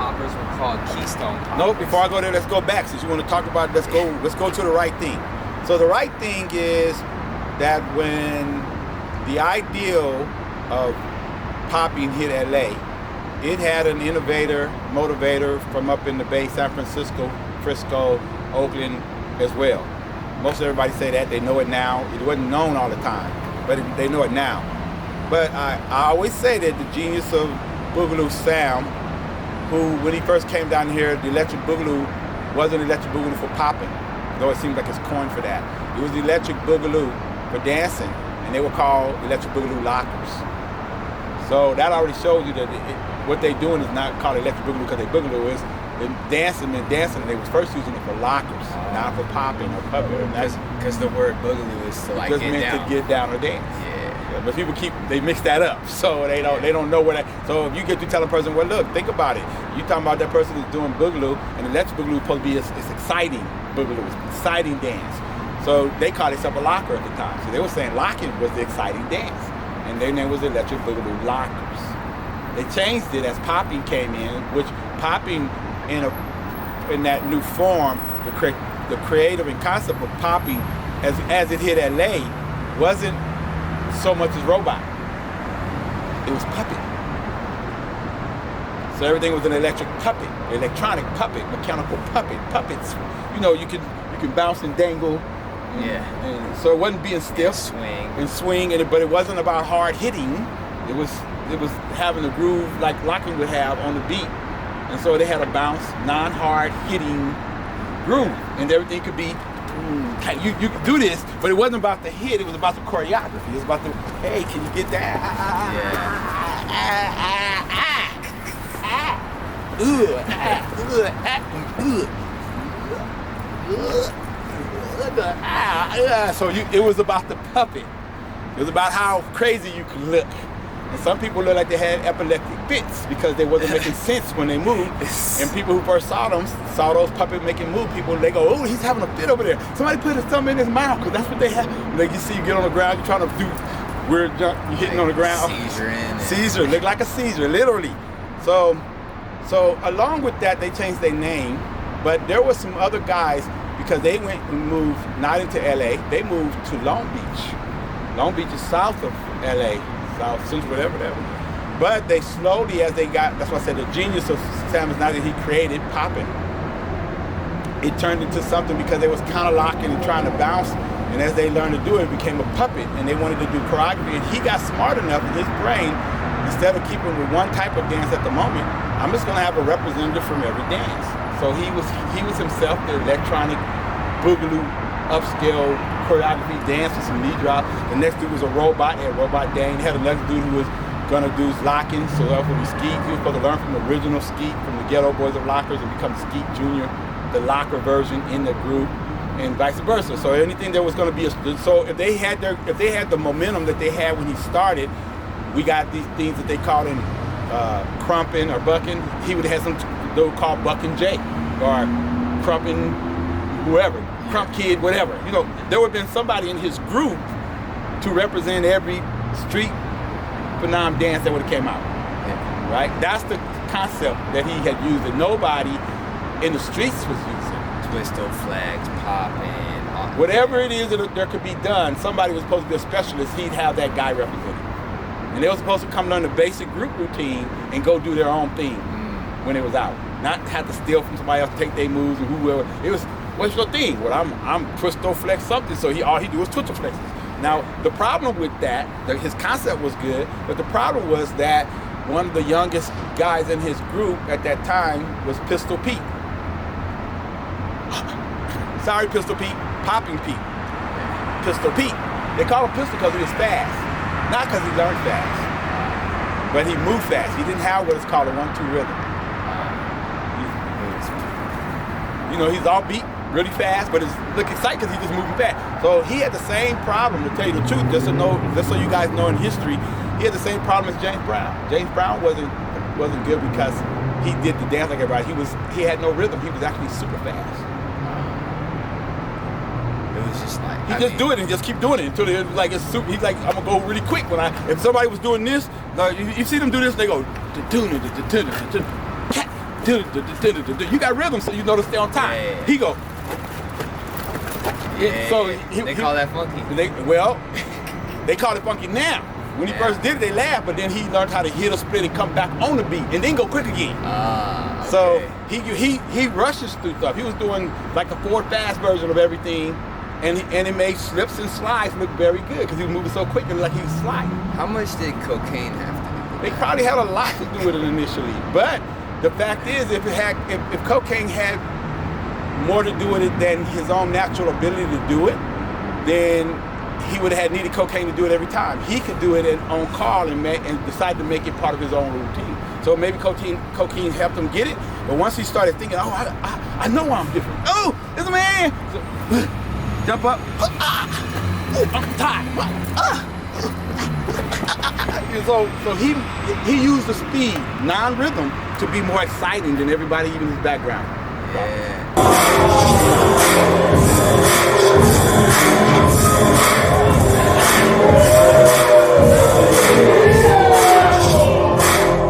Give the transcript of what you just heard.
poppers were called Keystone poppers. No, before I go there, let's go back. Since you want to talk about it, let's go to the right thing. So the right thing is that when the ideal of popping hit LA, it had an innovator, motivator from up in the Bay, San Francisco, Frisco, Oakland as well. Most everybody say that, they know it now. It wasn't known all the time, but they know it now. But I always say that the genius of Boogaloo Sam, who when he first came down here, the electric boogaloo wasn't electric boogaloo for popping, though it seems like it's coined for that. It was the electric boogaloo for dancing, and they were called electric boogaloo lockers. So that already shows you that what they're doing is not called electric boogaloo because they boogaloo is dancing, and they was first using it for lockers, not for popping or puppet. Because the word boogaloo is to like just get meant down. to get down or dance. Yeah. But people they mix that up, so they don't know what that. So if you get to tell a person, well, look, think about it. You talking about that person is doing boogaloo, and electric boogaloo is supposed to be it's exciting boogaloo, it's exciting dance. So they called themselves a locker at the time. So they were saying locking was the exciting dance, and their name was electric boogaloo lockers. They changed it as popping came in, which popping in that new form, the creative and concept of popping as it hit LA wasn't so much as robot. It was puppet. So everything was an electric puppet, electronic puppet, mechanical puppet, puppets. You know, you can bounce and dangle. And so it wasn't being stiff and swing, but it wasn't about hard hitting. It was having a groove like locking would have on the beat. And so they had a bounce, non-hard hitting groove, and everything could be. You could do this, but it wasn't about the hit. It was about the choreography. It was about the hey, can you get that? So it was about the puppet. It was about how crazy you could look. And some people look like they had epileptic fits because they wasn't making sense when they moved. And people who first saw those puppets making move, they go, oh, he's having a fit over there. Somebody put something in his mouth, because that's what they have. Like you see you get on the ground, you're trying to do weird jump, you're hitting on the ground. Seizure, look like a seizure, literally. So along with that, they changed their name, but there were some other guys, because they went and moved not into LA, they moved to Long Beach. Long Beach is south of LA. South Central, whatever. But they slowly, as they got, that's why I said the genius of Sam is not that he created popping. It turned into something because they was kind of locking and trying to bounce. And as they learned to do it, it became a puppet. And they wanted to do choreography. And he got smart enough in his brain, instead of keeping with one type of dance at the moment, I'm just going to have a representative from every dance. So he was himself the electronic boogaloo upscale choreography dance with some knee drops. The next dude was a robot. He had Robot Dane. He had another dude who was gonna do locking, so that would be Skeet. He was supposed to learn from the original Skeet, from the Ghetto Boys of Lockers, and become Skeet Jr., the locker version in the group, and vice versa. So anything there was gonna be so if they had the momentum that they had when he started, we got these things that they called in crumping or bucking. He would have had they would call Bucking J or crumping whoever. Crump Kid, whatever. You know, there would have been somebody in his group to represent every street phenom dance that would have came out. Yeah. Right? That's the concept that he had used that nobody in the streets was using. Twisto flags, popping. Whatever it is that there could be done, somebody was supposed to be a specialist, he'd have that guy represented. And they were supposed to come learn the basic group routine and go do their own thing when it was out. Not have to steal from somebody else, take their moves and whoever. It was, what's your thing? Well, I'm Twisto flex something, so all he do was Twisto flexes. Now, the problem with that, his concept was good, but the problem was that one of the youngest guys in his group at that time was Pistol Pete. Sorry, Pistol Pete, Popping Pete. Pistol Pete. They call him Pistol because he was fast, not because he learned fast, but he moved fast. He didn't have what is called a 1-2 rhythm. You know, he's all beat really fast, but it's look exciting because he's just moving fast. So he had the same problem, to tell you the truth, just so you guys know in history, he had the same problem as James Brown. James Brown wasn't good because he did the dance like everybody. He had no rhythm. He was actually super fast. It was just like he do it and just keep doing it until it was like it's super. He's like, I'm gonna go really quick if somebody was doing this. You see them do this, they go You got rhythm, so you know to stay on time. Yeah. He go. Yeah. So they call that funky. They call it funky now. When he first did it, they laughed, but then he learned how to hit a split and come back on the beat, and then go quick again. Okay. So he rushes through stuff. He was doing like a Ford fast version of everything, and it made slips and slides look very good because he was moving so quick and like he was sliding. How much did cocaine have to do with They that? probably had a lot to do with it initially, but the fact is, if cocaine had more to do with it than his own natural ability to do it, then he would have needed cocaine to do it every time. He could do it on call and decide to make it part of his own routine. So maybe cocaine helped him get it, but once he started thinking, oh, I know I'm different. Oh, this man. So, jump up. Oh, I'm tired. So he used the speed, non-rhythm, to be more exciting than everybody, even his background. Yeah.